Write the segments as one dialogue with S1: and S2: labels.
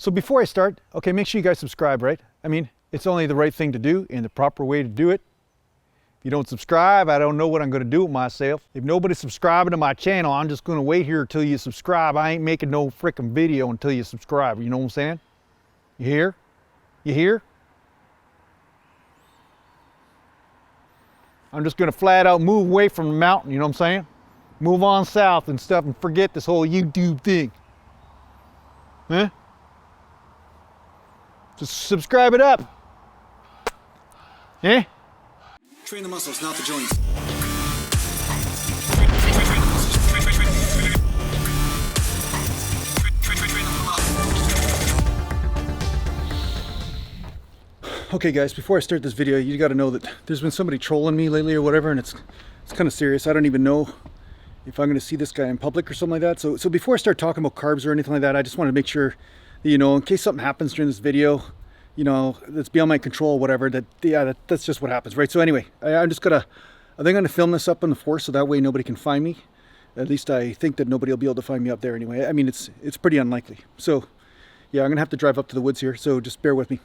S1: So before I start, okay, make sure you guys subscribe, right? I mean, it's only the right thing to do and the proper way to do it. If you don't subscribe, I don't know what I'm going to do with myself. If nobody's subscribing to my channel, I'm just going to wait here until you subscribe. I ain't making no freaking video until you subscribe. You know what I'm saying? You hear? You hear? I'm just going to flat out move away from the mountain, you know what I'm saying? Move on south and stuff and forget this whole YouTube thing. Huh? Just subscribe it up. Yeah?
S2: Train the muscles, not the joints.
S1: Okay guys, before I start this video, you gotta know that there's been somebody trolling me lately or whatever, and it's kind of serious. I don't even know if I'm gonna see this guy in public or something like that. So before I start talking about carbs or anything like that, I just want to make sure that, you know, in case something happens during this video, you know, that's beyond my control or whatever, that's just what happens, right? So anyway, I think I'm gonna film this up on the force so that way nobody can find me. At least I think that nobody will be able to find me up there anyway. I mean, it's pretty unlikely. So yeah, I'm gonna have to drive up to the woods here, so just bear with me.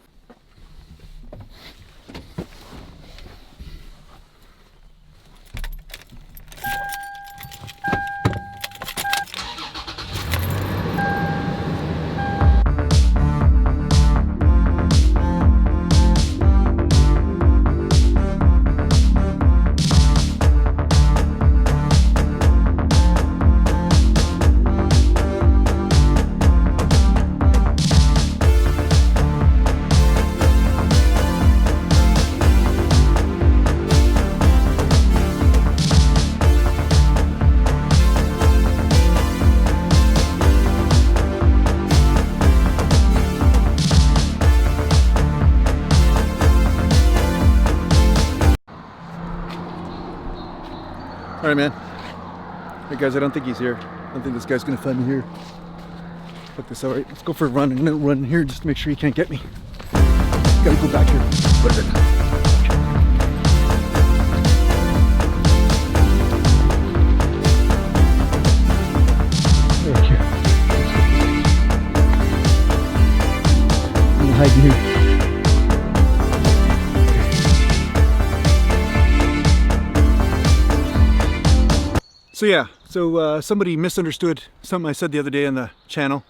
S1: All right, man. Hey guys, I don't think he's here. I don't think this guy's gonna find me here. Fuck this, all right. Let's go for a run. I'm gonna run here just to make sure he can't get me. Gotta go back here. What is it? Right here. I'm gonna hide in here. So yeah, somebody misunderstood something I said the other day on the channel,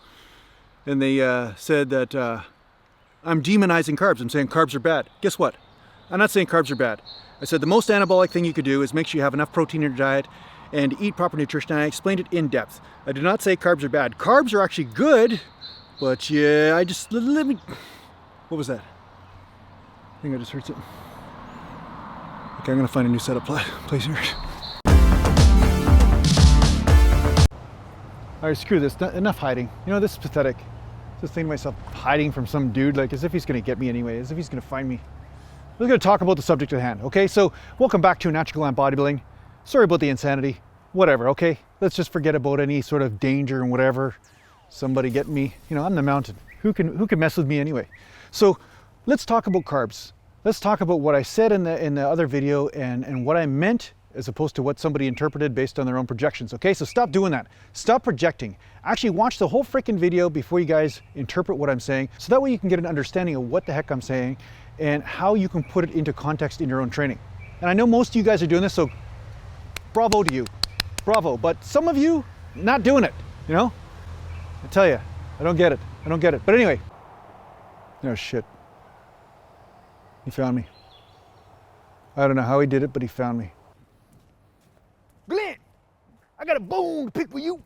S1: and they said that I'm demonizing carbs. I'm saying carbs are bad. Guess what? I'm not saying carbs are bad. I said the most anabolic thing you could do is make sure you have enough protein in your diet and eat proper nutrition, and I explained it in depth. I did not say carbs are bad. Carbs are actually good, but yeah, let me, what was that? I think I just heard something. Okay, I'm gonna find a new setup place here. All right, screw this, enough hiding. You know, this is pathetic. Just thinking to myself, hiding from some dude, like as if he's gonna get me anyway, as if he's gonna find me. We're gonna talk about the subject at hand, okay? So, welcome back to Natural Gallant Bodybuilding. Sorry about the insanity, whatever, okay? Let's just forget about any sort of danger and whatever. Somebody getting me, you know, I'm the mountain. Who can mess with me anyway? So, let's talk about carbs. Let's talk about what I said in the other video and what I meant, as opposed to what somebody interpreted based on their own projections, okay? So stop doing that. Stop projecting. Actually watch the whole freaking video before you guys interpret what I'm saying, so that way you can get an understanding of what the heck I'm saying and how you can put it into context in your own training. And I know most of you guys are doing this, so bravo to you. Bravo. But some of you, not doing it, you know? I tell you, I don't get it. I don't get it. But anyway, oh shit. He found me. I don't know how he did it, but he found me. Gallant, I got a bone to pick with you.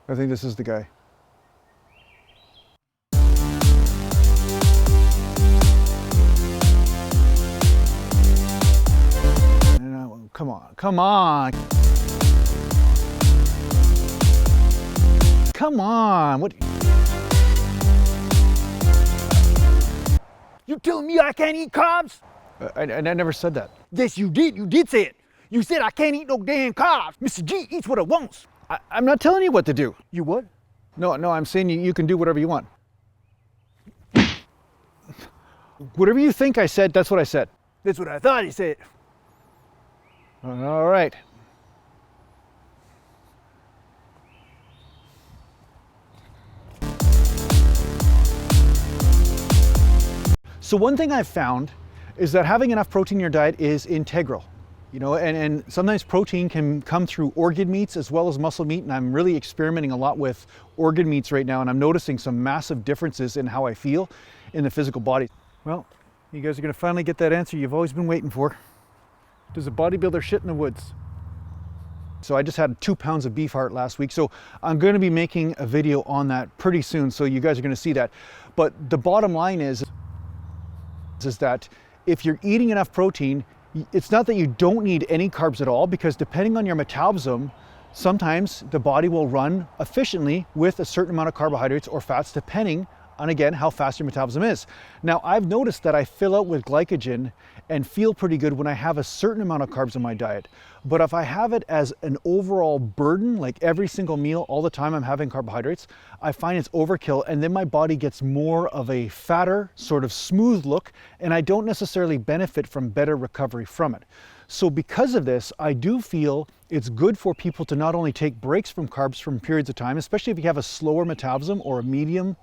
S1: I think this is the guy. No, come on, come on. Come on, what? You telling me I can't eat carbs? I never said that.
S3: Yes, you did say it. You said I can't eat no damn carbs. Mr. G eats what he wants.
S1: I'm not telling you what to do.
S3: You what?
S1: No, I'm saying you can do whatever you want. Whatever you think I said, that's what I said.
S3: That's what I thought he said.
S1: All right. So one thing I've found is that having enough protein in your diet is integral. You know, and sometimes protein can come through organ meats as well as muscle meat, and I'm really experimenting a lot with organ meats right now, and I'm noticing some massive differences in how I feel in the physical body. Well, you guys are gonna finally get that answer you've always been waiting for. Does a bodybuilder shit in the woods? So I just had 2 pounds of beef heart last week, so I'm gonna be making a video on that pretty soon, so you guys are gonna see that. But the bottom line is that if you're eating enough protein, it's not that you don't need any carbs at all, because depending on your metabolism, sometimes the body will run efficiently with a certain amount of carbohydrates or fats, depending on, again, how fast your metabolism is. Now, I've noticed that I fill out with glycogen and feel pretty good when I have a certain amount of carbs in my diet. But if I have it as an overall burden, like every single meal, all the time I'm having carbohydrates, I find it's overkill, and then my body gets more of a fatter, sort of smooth look, and I don't necessarily benefit from better recovery from it. So because of this, I do feel it's good for people to not only take breaks from carbs from periods of time, especially if you have a slower metabolism or a medium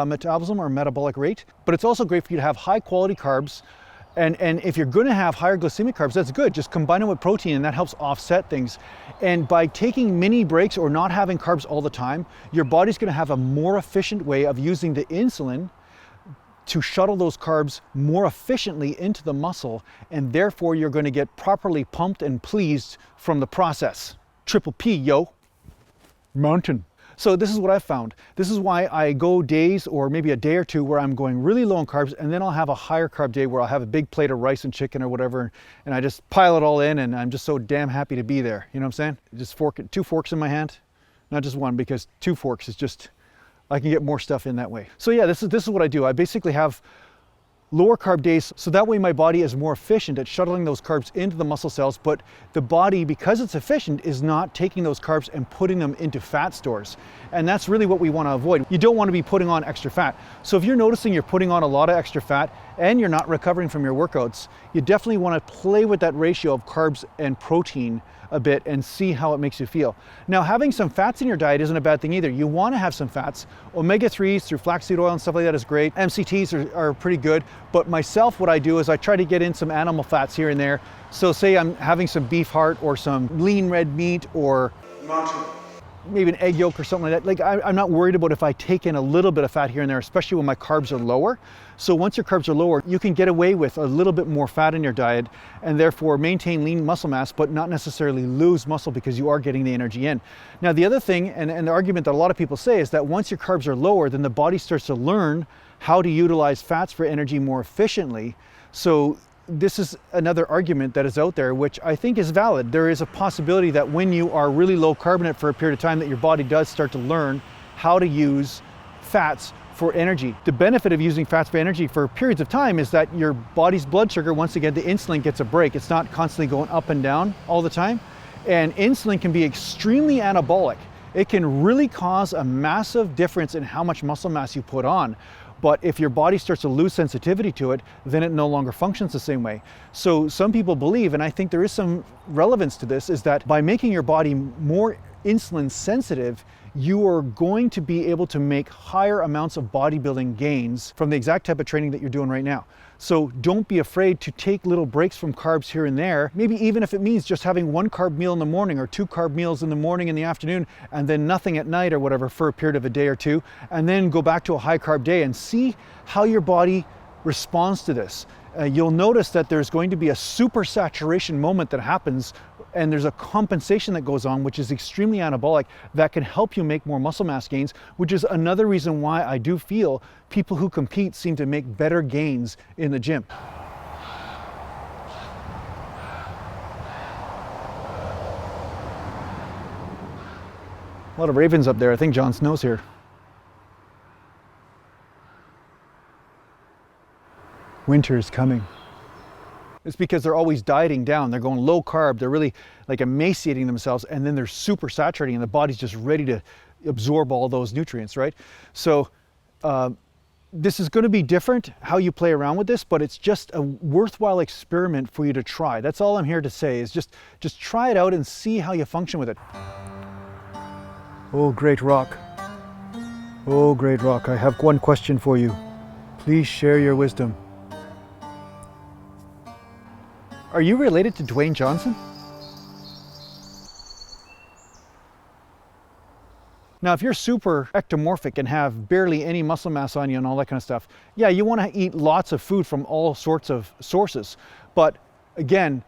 S1: metabolism or metabolic rate, but it's also great for you to have high quality carbs. And if you're going to have higher glycemic carbs, that's good. Just combine it with protein, and that helps offset things. And by taking mini breaks or not having carbs all the time, your body's going to have a more efficient way of using the insulin to shuttle those carbs more efficiently into the muscle, and therefore you're going to get properly pumped and pleased from the process. Triple P, yo. Mountain. So this is what I've found. This is why I go days or maybe a day or two where I'm going really low on carbs, and then I'll have a higher carb day where I'll have a big plate of rice and chicken or whatever, and I just pile it all in, and I'm just so damn happy to be there. You know what I'm saying? Just 2 forks in my hand, not just one, because 2 forks is just, I can get more stuff in that way. So yeah, this is what I do. I basically have lower carb days, so that way my body is more efficient at shuttling those carbs into the muscle cells, but the body, because it's efficient, is not taking those carbs and putting them into fat stores. And that's really what we want to avoid. You don't want to be putting on extra fat. So if you're noticing you're putting on a lot of extra fat and you're not recovering from your workouts, you definitely want to play with that ratio of carbs and protein a bit and see how it makes you feel. Now, having some fats in your diet isn't a bad thing either. You want to have some fats. Omega-3s through flaxseed oil and stuff like that is great. MCTs are pretty good. But myself, what I do is I try to get in some animal fats here and there. So say I'm having some beef heart or some lean red meat or maybe an egg yolk or something like that. I'm not worried about if I take in a little bit of fat here and there, especially when my carbs are lower. So once your carbs are lower, you can get away with a little bit more fat in your diet and therefore maintain lean muscle mass, but not necessarily lose muscle because you are getting the energy in. Now, the other thing, and the argument that a lot of people say, is that once your carbs are lower, then the body starts to learn how to utilize fats for energy more efficiently. So this is another argument that is out there, which I think is valid. There is a possibility that when you are really low carbonate for a period of time, that your body does start to learn how to use fats for energy. The benefit of using fats for energy for periods of time is that your body's blood sugar, once again, the insulin gets a break. It's not constantly going up and down all the time. And insulin can be extremely anabolic. It can really cause a massive difference in how much muscle mass you put on. But if your body starts to lose sensitivity to it, then it no longer functions the same way. So some people believe, and I think there is some relevance to this, is that by making your body more insulin sensitive, you are going to be able to make higher amounts of bodybuilding gains from the exact type of training that you're doing right now. So don't be afraid to take little breaks from carbs here and there, maybe even if it means just having 1 carb meal in the morning or 2 carb meals in the morning and the afternoon, and then nothing at night or whatever for a period of a day or two, and then go back to a high carb day and see how your body responds to this. You'll notice that there's going to be a super saturation moment that happens, and there's a compensation that goes on, which is extremely anabolic, that can help you make more muscle mass gains, which is another reason why I do feel people who compete seem to make better gains in the gym. A lot of ravens up there. I think Jon Snow's here. Winter is coming. It's because they're always dieting down. They're going low carb. They're really like emaciating themselves, and then they're super saturating, and the body's just ready to absorb all those nutrients, right? So this is going to be different how you play around with this, but it's just a worthwhile experiment for you to try. That's all I'm here to say, is just try it out and see how you function with it. Oh, great rock. Oh, great rock. I have one question for you. Please share your wisdom. Are you related to Dwayne Johnson? Now, if you're super ectomorphic and have barely any muscle mass on you and all that kind of stuff, yeah, you want to eat lots of food from all sorts of sources. But again,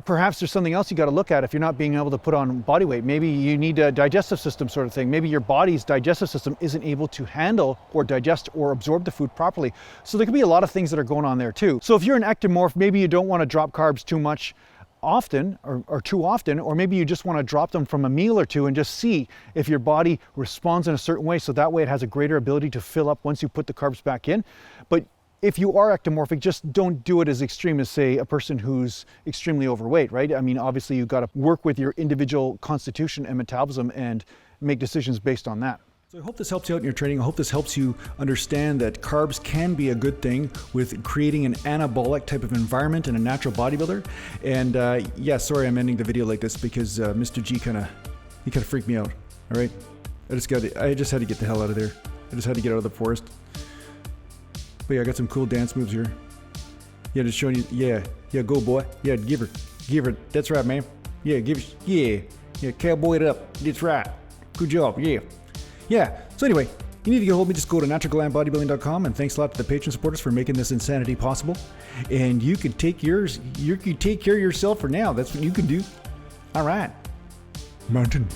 S1: perhaps there's something else you got to look at if you're not being able to put on body weight. Maybe you need a digestive system sort of thing. Maybe your body's digestive system isn't able to handle or digest or absorb the food properly. So there could be a lot of things that are going on there too. So if you're an ectomorph, maybe you don't want to drop carbs too much often or too often, or maybe you just want to drop them from a meal or two and just see if your body responds in a certain way, so that way it has a greater ability to fill up once you put the carbs back in. But if you are ectomorphic, just don't do it as extreme as, say, a person who's extremely overweight, right? I mean, obviously you've got to work with your individual constitution and metabolism and make decisions based on that. So I hope this helps you out in your training. I hope this helps you understand that carbs can be a good thing with creating an anabolic type of environment in a natural bodybuilder. And yeah, sorry I'm ending the video like this because Mr. G kind of freaked me out. All right, I just had to get the hell out of there. I just had to get out of the forest. But yeah, I got some cool dance moves here. Yeah, just showing you. Yeah, go boy. Yeah, give her. That's right, man. Yeah, yeah, cowboy it up. That's right. Good job. Yeah, so anyway, you need to get a hold of me, just go to naturalgallantbodybuilding.com, and thanks a lot to the patron supporters for making this insanity possible. And you can take care of yourself for now. That's what you can do. All right. Mountain.